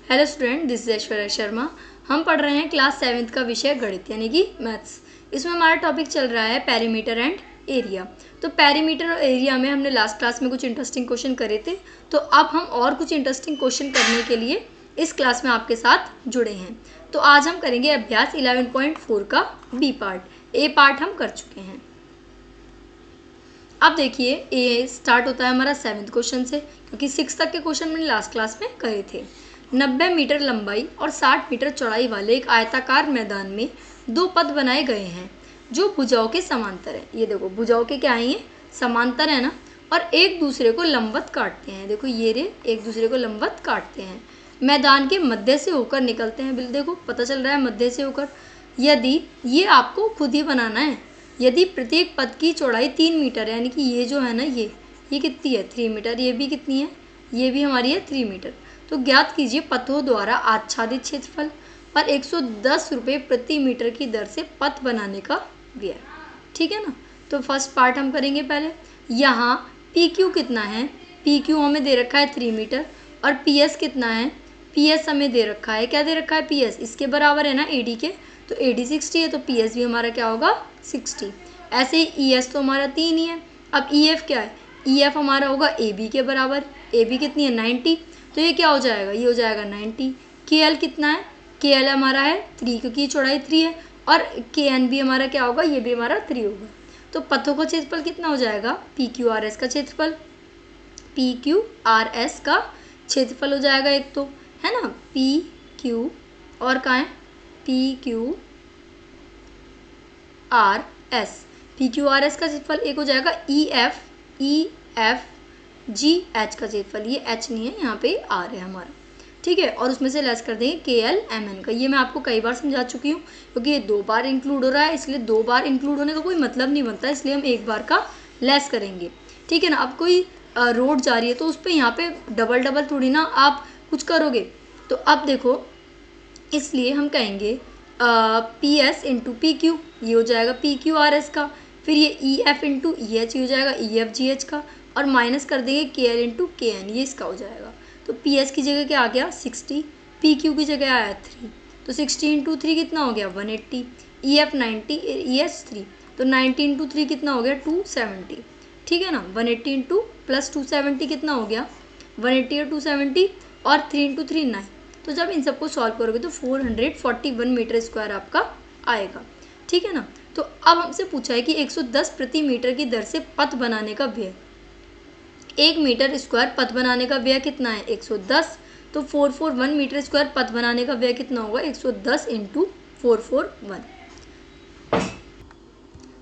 Hello student, this is Aishwarya Sharma. हम पढ़ रहे हैं क्लास 7th का विषय गणित यानी कि मैथ्स। इसमें हमारा टॉपिक चल रहा है पेरीमीटर एंड एरिया। तो पेरीमीटर और एरिया में हमने लास्ट क्लास में कुछ इंटरेस्टिंग क्वेश्चन करे थे, तो अब हम और कुछ इंटरेस्टिंग क्वेश्चन करने के लिए इस क्लास में आपके साथ जुड़े हैं। तो आज हम करेंगे अभ्यास 11.4 का बी पार्ट। ए पार्ट हम कर चुके हैं। अब देखिए, ए स्टार्ट होता है हमारा 7th क्वेश्चन से, क्योंकि 6 तक के क्वेश्चन मैंने लास्ट क्लास में करे थे। 90 मीटर लंबाई और 60 मीटर चौड़ाई वाले एक आयताकार मैदान में दो पथ बनाए गए हैं जो भुजाओं के समांतर हैं। ये देखो, भुजाओं के क्या है, ये समांतर है ना, और एक दूसरे को लंबवत काटते हैं। देखो ये रे, एक दूसरे को लंबवत काटते हैं, मैदान के मध्य से होकर निकलते हैं। बिल देखो, पता चल रहा है मध्य से होकर। यदि ये आपको खुद ही बनाना है, यदि प्रत्येक पथ की चौड़ाई 3 मीटर है, यानी कि ये जो है ना, ये कितनी है 3 मीटर, ये भी कितनी है, ये भी हमारी है 3 मीटर। तो ज्ञात कीजिए पथों द्वारा आच्छादित क्षेत्रफल और 110 रुपये प्रति मीटर की दर से पथ बनाने का व्यय। ठीक है ना। तो फर्स्ट पार्ट हम करेंगे पहले। यहाँ पी क्यू कितना है, पी क्यू हमें दे रखा है 3 मीटर, और पी एस कितना है, पी एस हमें दे रखा है, क्या दे रखा है, पी एस इसके बराबर है ना ए डी के, तो ए डी 60 है, तो पी एस भी हमारा क्या होगा 60। ऐसे ही ई एस तो हमारा 3 ही है। अब ई एफ क्या है, ई एफ हमारा होगा ए बी के बराबर, ए बी कितनी है 90, तो ये क्या हो जाएगा, ये हो जाएगा 90। के एल कितना है, के एल हमारा है 3, क्योंकि ये चौड़ाई 3 है, और के एन भी हमारा क्या होगा, ये भी हमारा 3 होगा। तो पथों का क्षेत्रफल कितना हो जाएगा, पी क्यू आर एस का क्षेत्रफल, पी क्यू आर एस का क्षेत्रफल हो जाएगा एक, तो है ना, पी क्यू और कहाँ है, P Q R S, P Q R S का क्षेत्रफल एक हो जाएगा ई एफ जी एच का क्षेत्रफल, ये एच नहीं है, यहाँ पे आर है हमारा। ठीक है, और उसमें से लेस कर देंगे के एल एम एन का। ये मैं आपको कई बार समझा चुकी हूँ, क्योंकि ये 2 बार इंक्लूड हो रहा है, इसलिए 2 बार इंक्लूड होने का कोई मतलब नहीं बनता, इसलिए हम एक बार का लेस करेंगे। ठीक है ना। अब कोई रोड जा रही है तो उस पर यहाँ पे डबल डबल थोड़ी ना आप कुछ करोगे। तो अब देखो, इसलिए हम कहेंगे P S into P Q, ये हो जाएगा पी क्यू आर एस का, फिर ये E F into E H हो जाएगा ई एफ जी एच का, और माइनस कर देंगे के एल इंटू के एन, ये इसका हो जाएगा। तो पी एस की जगह क्या आ गया 60, पी क्यू की जगह आया 3, तो 60 इंटू 3 कितना हो गया 180, ई एफ 90, ई एच 3, तो 90 इंटू 3 कितना हो गया 270। ठीक है ना। 180 इंटू प्लस 270 कितना हो गया 180 और 270, और 3 इंटू 3 9। तो जब इन सबको सॉल्व करोगे तो 441 मीटर स्क्वायर आपका आएगा। ठीक है ना। तो अब हमसे पूछा है कि 110 प्रति मीटर की दर से पथ बनाने का व्यय, 1 मीटर स्क्वायर पथ बनाने का व्यय कितना है 110, तो 441 मीटर स्क्वायर पथ बनाने का व्यय कितना होगा 110 इंटू 441,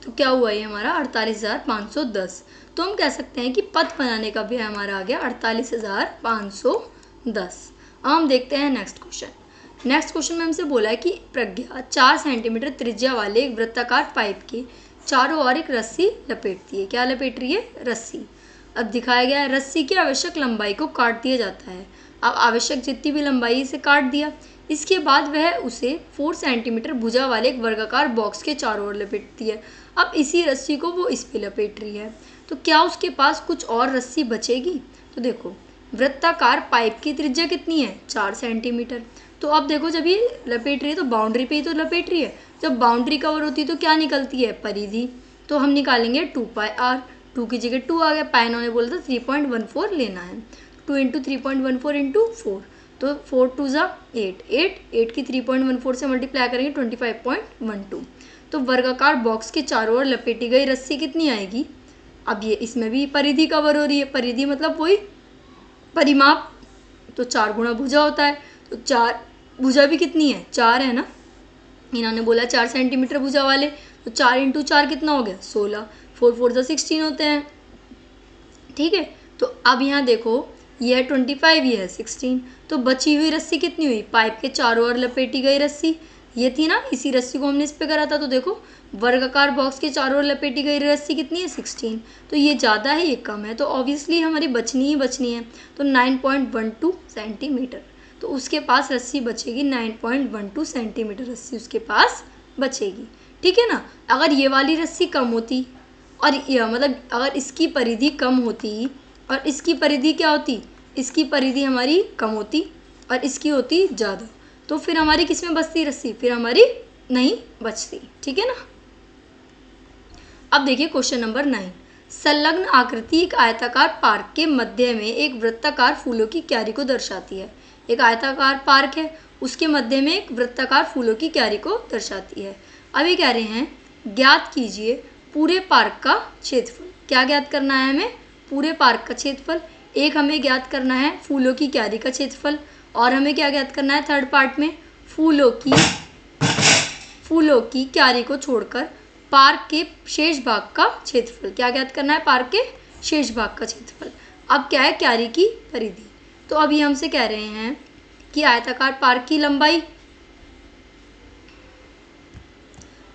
तो क्या हुआ ये हमारा 48,510। तो हम कह सकते हैं कि पथ बनाने का व्यय हमारा आ गया 48,510। अब हम देखते हैं नेक्स्ट क्वेश्चन। नेक्स्ट क्वेश्चन में हमसे बोला है कि प्रज्ञा 4 सेंटीमीटर त्रिज्या वाले एक वृत्ताकार पाइप के चारों ओर एक रस्सी लपेटती है। क्या लपेट रही है, रस्सी। अब दिखाया गया है रस्सी की आवश्यक लंबाई को काट दिया जाता है। अब आवश्यक जितनी भी लंबाई से काट दिया, इसके बाद वह उसे 4 सेंटीमीटर भुजा वाले एक वर्गाकार बॉक्स के चारों ओर लपेटती है। अब इसी रस्सी को वो इस पे लपेट रही है, तो क्या उसके पास कुछ और रस्सी बचेगी। तो देखो, वृत्ताकार पाइप की त्रिज्या कितनी है 4 सेंटीमीटर। तो अब देखो, जब ये लपेट रही है तो बाउंड्री पे ही तो लपेट रही है, जब बाउंड्री कवर होती है तो क्या निकलती है, परिधि। तो हम निकालेंगे 2 पाई आर, 2 की जगह 2 आ गया, पाई इन्होंने बोला था 3.14 लेना है, 2 इंटू 3.14 इंटू 4, तो 4 2 ज़ा 8, 8 की 3.14 से मल्टीप्लाई करेंगे 25.12। तो वर्गाकार बॉक्स के चारों ओर लपेटी गई रस्सी कितनी आएगी। अब ये इसमें भी परिधि कवर हो रही है, परिधि मतलब वही परिमाप, तो 4 गुणा भुजा होता है, तो 4 भुजा भी कितनी है 4 है ना, इन्होंने बोला 4 सेंटीमीटर भुजा वाले, तो 4 इंटू 4 कितना हो गया 16, 4 4 ज़ा 16 होते हैं। ठीक है। तो अब यहाँ देखो, ये है 25, ये है 16, तो बची हुई रस्सी कितनी हुई, पाइप के चारों ओर लपेटी गई रस्सी ये थी ना, इसी रस्सी को हमने इस पे करा था। तो देखो, वर्गाकार बॉक्स के चारों ओर लपेटी गई रस्सी कितनी है 16, तो ये ज़्यादा है ये कम है, तो ऑब्वियसली हमारी बचनी ही बचनी है, तो 9.12 सेंटीमीटर। तो उसके पास रस्सी बचेगी 9.12 सेंटीमीटर रस्सी उसके पास बचेगी। ठीक है ना। अगर ये वाली रस्सी कम होती, और मतलब अगर इसकी परिधि कम होती और इसकी परिधि क्या होती, इसकी परिधि हमारी कम होती, और इसकी होती ज़्यादा, तो फिर हमारी किस में बचती रस्सी, फिर हमारी नहीं बचती, ठीक है ना। अब देखिए क्वेश्चन नंबर 9, संलग्न आकृति एक आयताकार पार्क के मध्य में एक वृत्ताकार फूलों की क्यारी को दर्शाती है। एक आयताकार पार्क है, उसके मध्य में एक वृत्ताकार फूलों की क्यारी को दर्शाती है। अब ये कह रहे हैं ज्ञात कीजिए पूरे पार्क का क्षेत्रफल। क्या ज्ञात करना है हमें, पूरे पार्क का क्षेत्रफल। एक हमें ज्ञात करना है फूलों की क्यारी का क्षेत्रफल, और हमें क्या ज्ञात करना है थर्ड पार्ट में, फूलों की क्यारी को छोड़कर पार्क के शेष भाग का क्षेत्रफल। क्या ज्ञात करना है, पार्क के शेष भाग का क्षेत्रफल। अब क्या है, क्यारी की परिधि। तो अभी हमसे कह रहे हैं कि आयताकार पार्क की लंबाई,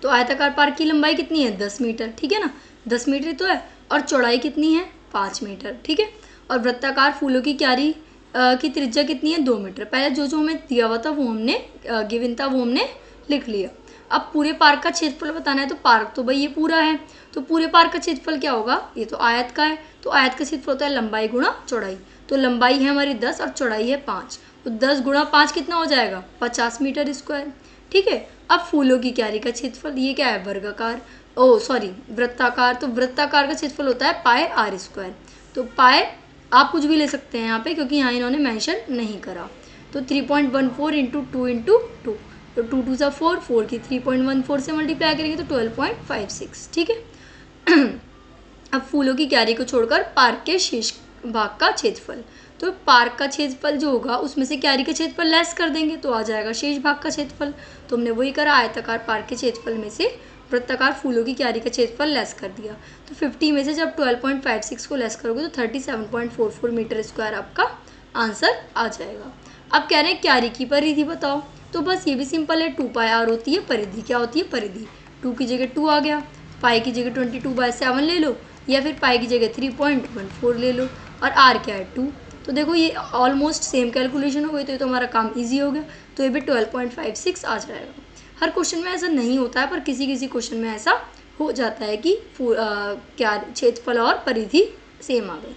तो आयताकार पार्क की लंबाई कितनी है, 10 मीटर, ठीक है ना, 10 मीटर तो है, और चौड़ाई कितनी है, 5 मीटर, ठीक है। और वृत्ताकार फूलों की क्यारी की त्रिज्या कितनी है, 2 मीटर। पहले जो हमें दिया हुआ था वो हमने गिवन था वो हमने लिख लिया। अब पूरे पार्क का क्षेत्रफल बताना है, तो पार्क तो भाई ये पूरा है, तो पूरे पार्क का क्षेत्रफल क्या होगा, ये तो आयत का है, तो आयत का क्षेत्रफल होता है लंबाई गुणा चौड़ाई। तो लंबाई है हमारी 10 और चौड़ाई है 5, तो 10 गुणा 5 कितना हो जाएगा, 50 मीटर स्क्वायर, ठीक है। अब फूलों की क्यारी का क्षेत्रफल, ये क्या है, वर्गाकार, वृत्ताकार, तो वृत्ताकार का क्षेत्रफल होता है पाई आर स्क्वायर। तो पाई आप कुछ भी ले सकते हैं यहाँ पे, क्योंकि यहाँ इन्होंने मेंशन नहीं करा। तो 3.14 इंटू 2 इंटू 2, तो 2 2 सा 4, 4 की 3.14 से मल्टीप्लाई करेंगे तो 12.56, ठीक है। अब फूलों की क्यारी को छोड़कर पार्क के शेष भाग का क्षेत्रफल, तो पार्क का क्षेत्रफल जो होगा उसमें से क्यारी का क्षेत्रफल लेस कर देंगे तो आ जाएगा शेष भाग का क्षेत्रफल। तो हमने वही करा, आयताकार पार्क के क्षेत्रफल में से वृत्ताकार फूलों की क्यारी का क्षेत्रफल लेस कर दिया। तो 50 में से जब 12.56 को लेस करोगे तो 37.44 मीटर स्क्वायर आपका आंसर आ जाएगा। अब कह रहे हैं क्यारी की परिधि बताओ, तो बस ये भी सिंपल है, 2 पाई आर होती है परिधि। क्या होती है, परिधि। 2 की जगह 2 आ गया, पाई की जगह 22/7 ले लो, या फिर पाई की जगह 3.14 ले लो, और आर क्या है, 2। तो देखो ये ऑलमोस्ट सेम कैलकुलेशन हो गई, तो ये तो हमारा काम ईजी हो गया, तो ये भी 12.56 आ जाएगा। हर क्वेश्चन में ऐसा नहीं होता है, पर किसी किसी क्वेश्चन में ऐसा हो जाता है कि क्या क्षेत्रफल और परिधि सेम आ गई।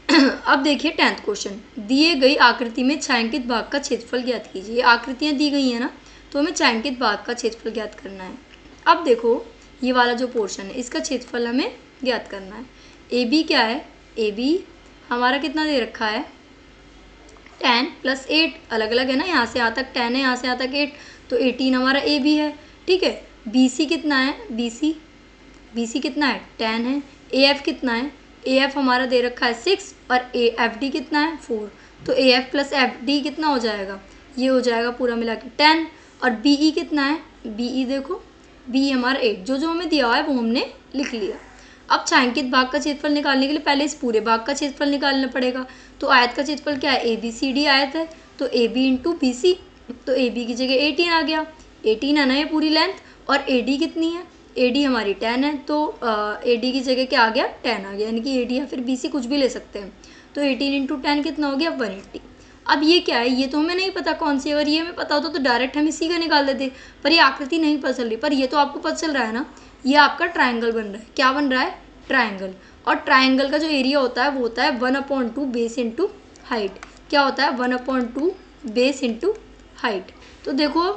अब देखिए 10th क्वेश्चन, दिए गई आकृति में छायांकित भाग का क्षेत्रफल ज्ञात कीजिए। ये आकृतियाँ दी गई हैं ना, तो हमें छायांकित भाग का क्षेत्रफल ज्ञात करना है। अब देखो ये वाला जो पोर्शन है इसका क्षेत्रफल हमें ज्ञात करना है। ए बी क्या है, ए बी हमारा कितना दे रखा है, 10 + 8, अलग अलग है ना, यहाँ से यहाँ तक 10 है, यहाँ से यहाँ तक 8, तो 18 हमारा ए बी है, ठीक है। बी सी कितना है, बी सी कितना है, 10 है। ए एफ कितना है, ए एफ हमारा दे रखा है 6, और ए एफ डी कितना है, 4, तो ए एफ + एफ डी कितना हो जाएगा, ये हो जाएगा पूरा मिला के 10। और बी ई कितना है, बी ई देखो, बी हमारा 8, जो हमें दिया हुआ है वो हमने लिख लिया। अब छायांकित भाग का क्षेत्रफल निकालने के लिए पहले इस पूरे भाग का क्षेत्रफल निकालना पड़ेगा। तो आयत का क्षेत्रफल क्या है, ए बी सी डी आयत है, तो A B into B C, तो ए बी की जगह 18 आ गया, 18 है ना ये पूरी लेंथ, और ए डी कितनी है, ए डी हमारी 10 है, तो ए डी की जगह क्या आ गया, 10 आ गया, यानी कि ए डी या फिर बी सी कुछ भी ले सकते हैं। तो 18 इंटू 10 कितना हो गया, 180। अब ये क्या है, ये तो हमें नहीं पता कौन सी, अगर ये हमें पता होता तो डायरेक्ट हम इसी का निकाल देते, पर ये आकृति नहीं पता चल रही, पर ये तो आपको पता चल रहा है ना, ये आपका ट्राइंगल बन रहा है। क्या बन रहा है, ट्राइंगल। और ट्राइंगल का जो एरिया होता है वो होता है 1/2 बेस इंटू हाइट। क्या होता है, 1/2 बेस इंटू हाइट। तो देखो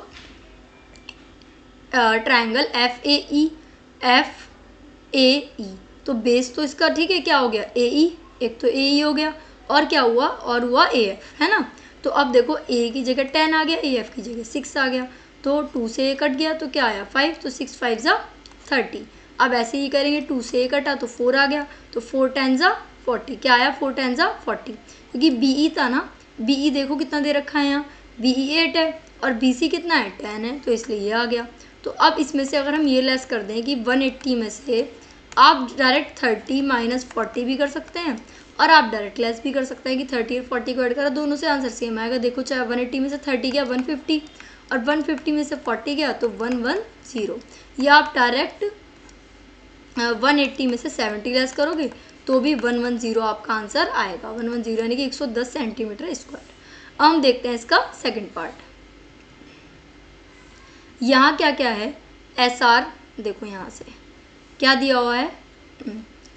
ट्राइंगल एफ ए ई, तो बेस तो इसका ठीक है, क्या हो गया, ए ई, एक तो ए ई हो गया, और क्या हुआ, और हुआ ए एफ, है ना। तो अब देखो ए की जगह 10 आ गया, ए एफ की जगह 6 आ गया, तो 2 से ए कट गया तो क्या आया, 5, तो 6 5 ज़ा 30। अब ऐसे ही करेंगे, 2 से ए कटा तो 4 आ गया, तो 4 10 ज़ा 40, क्या आया, 4 10 ज़ा 40, क्योंकि बी ई था ना, बी ई देखो कितना दे रखा है यहाँ, बी ई 8 है, और बी सी कितना है, 10 है, तो इसलिए ये आ गया। तो अब इसमें से अगर हम ये लेस कर दें कि 180 में से आप डायरेक्ट 30 - 40 भी कर सकते हैं, और आप डायरेक्ट लेस भी कर सकते हैं कि 30 और 40 को ऐड करा, दोनों से आंसर सेम आएगा। देखो चाहे 180 में से 30 गया 150, और 150 में से 40 गया तो 110, या आप डायरेक्ट 180 में से 70 लेस करोगे तो भी 110 आपका आंसर आएगा, 110 यानी कि 110 सेंटीमीटर स्क्वायर। अब हम देखते हैं इसका सेकंड पार्ट। यहाँ क्या क्या है, एस आर, देखो यहाँ से क्या दिया हुआ है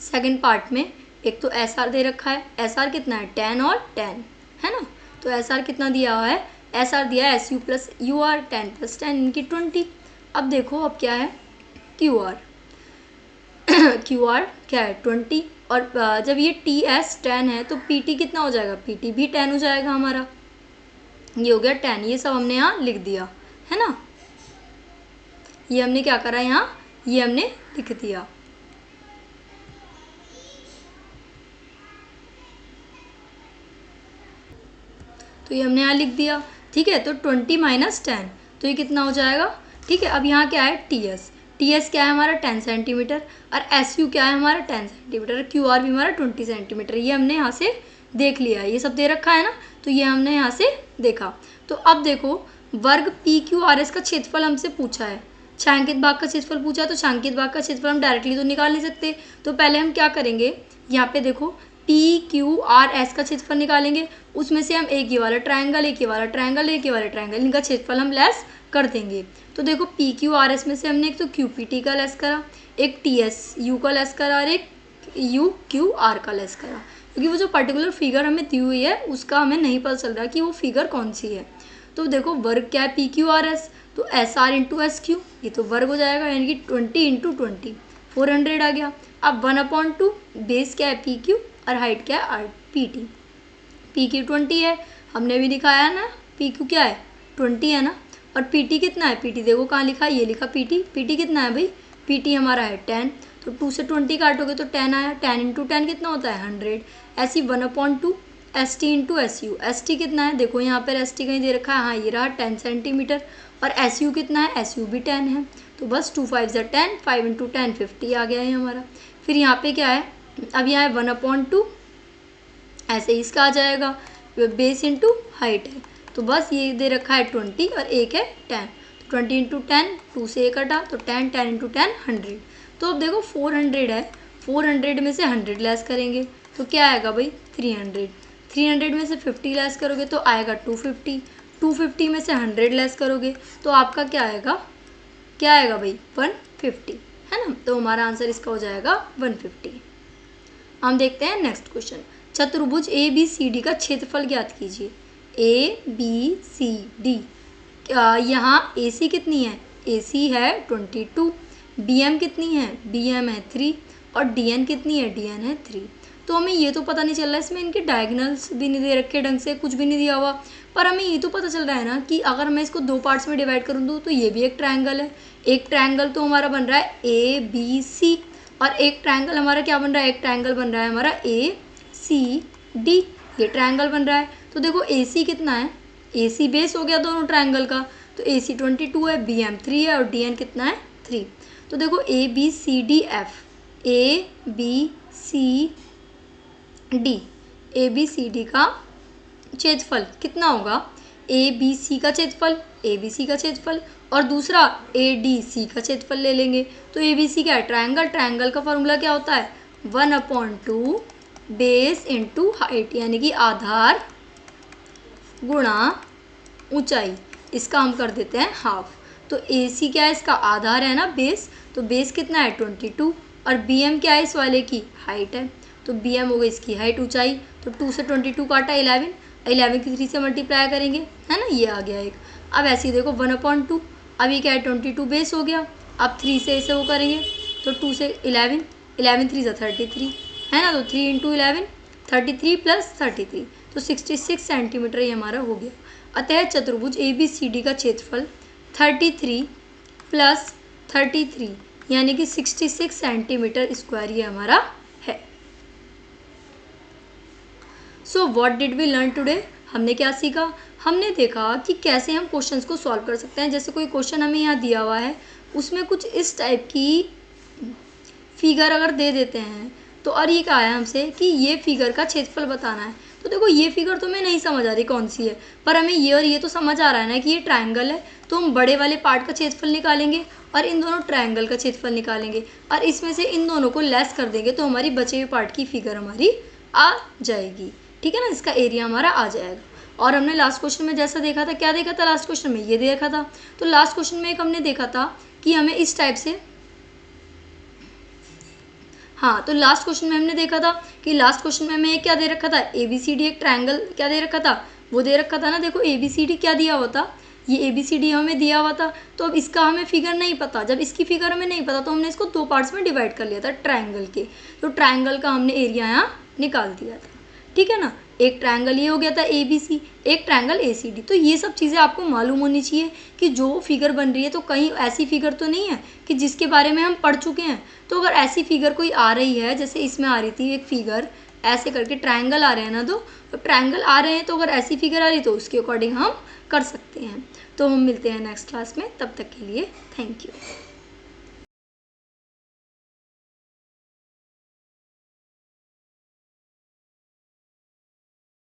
सेकंड पार्ट में, एक तो एस आर दे रखा है, एस आर कितना है 10 और 10, है ना। तो एस आर कितना दिया हुआ है, एस आर दिया है S U plus U R 10 + 10 इनकी 20। अब देखो अब क्या है क्यू आर क्यू आर क्या है 20, और जब ये टी एस 10 है तो पी टी कितना हो जाएगा, पी टी भी 10 हो जाएगा हमारा। ये हो गया 10, ये सब हमने यहाँ लिख दिया है ना, ये हमने क्या करा यहाँ, ये हमने लिख दिया। तो ये हमने यहाँ लिख दिया, ठीक है। तो 20 - 10 तो ये कितना हो जाएगा, ठीक है। अब यहाँ क्या है टी एस क्या है हमारा 10 सेंटीमीटर, और एस यू क्या है हमारा 10 सेंटीमीटर, क्यू आर भी हमारा 20 सेंटीमीटर। ये हमने यहाँ से देख लिया, ये सब दे रखा है ना, तो ये हमने यहाँ से देखा। तो अब देखो वर्ग पी क्यू आर एस का क्षेत्रफल हमसे पूछा है, छायांकित भाग का क्षेत्रफल पूछा है, तो छायांकित भाग का क्षेत्रफल हम डायरेक्टली तो निकाल नहीं सकते। तो पहले हम क्या करेंगे, यहाँ पे देखो पी क्यू आर एस का क्षेत्रफल निकालेंगे, उसमें से हम एक ये वाला ट्रायंगल, एक ये वाला ट्रायंगल, एक ये वाला ट्रायंगल, इनका क्षेत्रफल हम लेस कर देंगे। तो देखो पी क्यू आर एस में से हमने एक तो क्यू पी टी का लेस करा, एक टी एस यू का लेस करा, और एक यू क्यू आर का लेस करा, क्योंकि वो जो पर्टिकुलर फिगर हमें दी हुई है उसका हमें नहीं पता चल रहा कि वो फिगर कौन सी है। तो देखो वर्ग क्या है पी क्यू आर एस, तो S R into S Q, ये तो वर्ग हो जाएगा, यानी कि 20 इंटू 20 400 आ गया। अब 1/2 बेस क्या है पी क्यू और हाइट क्या है R P T. P Q 20 है, हमने भी दिखाया ना, पी क्यू क्या है 20 है ना, और पी टी कितना है, पी टी देखो कहाँ लिखा है, ये लिखा पी टी कितना है भाई, पी टी हमारा है 10, तो 2 से 20 काटोगे तो 10 आया, 10 इंटू 10 कितना होता है 100। ऐसी 1/2 S T into S U, S T कितना है देखो यहाँ पर एस टी कहीं दे रखा है, हाँ ये रहा 10 सेंटीमीटर, और एस यू कितना है, एस यू भी 10 है, तो बस 2 5 = 10, 5 इंटू 10 50 आ गया है हमारा। फिर यहाँ पे क्या है, अब यहाँ है 1/2, ऐसे ही इसका आ जाएगा, बेस इंटू हाइट है, तो बस ये दे रखा है 20 और एक है 10, तो 20 इंटू 10, 2 से 1 कटा तो 10, 10 इंटू 10 100। तो अब देखो 400 है, 400 में से 100 लेस करेंगे तो क्या आएगा भाई 300, 300 में से 50 लेस करोगे तो आएगा 250, 250 में से 100 लेस करोगे तो आपका क्या आएगा, क्या आएगा भाई 150, है ना। तो हमारा आंसर इसका हो जाएगा 150। हम देखते हैं नेक्स्ट क्वेश्चन, चतुर्भुज ए बी सी डी का क्षेत्रफल ज्ञात कीजिए। ए बी सी डी, यहाँ ए सी कितनी है, ए सी है 22, बी एम कितनी है, बी एम है 3, और डी एन कितनी है, डी एन है 3। तो हमें ये तो पता नहीं चल रहा है, इसमें इनके डायगोनल्स भी नहीं दे रखे ढंग से, कुछ भी नहीं दिया हुआ, पर हमें ये तो पता चल रहा है ना कि अगर मैं इसको 2 पार्ट्स में डिवाइड करूँ दूँ तो ये भी एक ट्रायंगल है, एक ट्रायंगल तो हमारा बन रहा है ए बी सी, और एक ट्रायंगल हमारा क्या बन रहा है, एक ट्रायंगल बन रहा है हमारा ए सी डी, ये ट्रायंगल बन रहा है। तो देखो ए सी कितना है, ए सी बेस हो गया दोनों ट्रायंगल का, तो ए सी 22 है, बी एम 3 है, और डी एन कितना है 3। तो देखो A B C D F, A B C D, A B C D का क्षेत्रफल कितना होगा, ए बी सी का क्षेत्रफल, ए बी सी का क्षेत्रफल, और दूसरा ए डी सी का क्षेत्रफल ले लेंगे। तो ए बी सी क्या है ट्रायंगल, ट्रायंगल का फॉर्मूला क्या होता है 1/2 बेस इंटू हाइट, यानी कि आधार गुणा ऊंचाई, इसका हम कर देते हैं हाफ। तो ए सी क्या है, इसका आधार है ना बेस, तो बेस कितना है 22, और बी एम क्या है इस वाले की हाइट है, तो बी एम हो गई इसकी हाइट ऊंचाई, तो 2 से 22 काटा 11, 11 की 3 से मल्टीप्लाई करेंगे, है ना, ये आ गया एक। अब ऐसे ही देखो 1/2, अब ये क्या है 22 बेस हो गया, अब 3 से इसे वो करेंगे तो 2 से 11, 11 3 से 33, है ना, तो 3 इंटू 11 33 प्लस 33, तो 66 सेंटीमीटर ये हमारा हो गया। अतः चतुर्भुज ए बी सी डी का क्षेत्रफल 33 प्लस 33 यानी कि 66 सेंटीमीटर स्क्वायर ये हमारा है। So what did we learn today, हमने क्या सीखा, हमने देखा कि कैसे हम क्वेश्चंस को सॉल्व कर सकते हैं। जैसे कोई क्वेश्चन हमें यहाँ दिया हुआ है, उसमें कुछ इस टाइप की फिगर अगर दे देते हैं तो, और ये कहा है हमसे कि ये फिगर का क्षेत्रफल बताना है, तो देखो ये फिगर तो मैं नहीं समझ आ रही कौन सी है, पर हमें ये और ये तो समझ आ रहा है ना कि ये ट्रायंगल है, तो हम बड़े वाले पार्ट का क्षेत्रफल निकालेंगे और इन दोनों ट्रायंगल का क्षेत्रफल निकालेंगे, और इसमें से इन दोनों को लेस कर देंगे तो हमारी बचे हुए पार्ट की फिगर हमारी आ जाएगी, ठीक है ना, इसका एरिया हमारा आ जाएगा। और हमने लास्ट क्वेश्चन में जैसा देखा था, क्या देखा था लास्ट क्वेश्चन में, ये देखा था। तो लास्ट क्वेश्चन में एक हमने देखा था कि हमें इस टाइप से हाँ, तो लास्ट क्वेश्चन में हमने देखा था कि लास्ट क्वेश्चन में हमें क्या दे रखा था, ABCD एक ट्रायंगल क्या दे रखा था, वो दे रखा था ना। देखो ABCD क्या दिया हुआ था, ये ABCD हमें दिया हुआ था। तो अब इसका हमें फिगर नहीं पता, जब इसकी फिगर हमें नहीं पता तो हमने इसको 2 पार्ट्स में डिवाइड कर लिया था ट्रायंगल के। तो ट्रायंगल का हमने एरिया यहाँ निकाल दिया था, ठीक है ना। एक ट्रायंगल ये हो गया था ABC, एक ट्रायंगल ACD। तो ये सब चीज़ें आपको मालूम होनी चाहिए कि जो फिगर बन रही है तो कहीं ऐसी फिगर तो नहीं है कि जिसके बारे में हम पढ़ चुके हैं। तो अगर ऐसी फिगर कोई आ रही है, जैसे इसमें आ रही थी एक फिगर ऐसे करके ट्रायंगल आ रहे हैं ना, तो ट्रायंगल आ रहे हैं, तो अगर ऐसी फिगर आ रही तो उसके अकॉर्डिंग हम कर सकते हैं। तो हम मिलते हैं नेक्स्ट क्लास में, तब तक के लिए थैंक यू।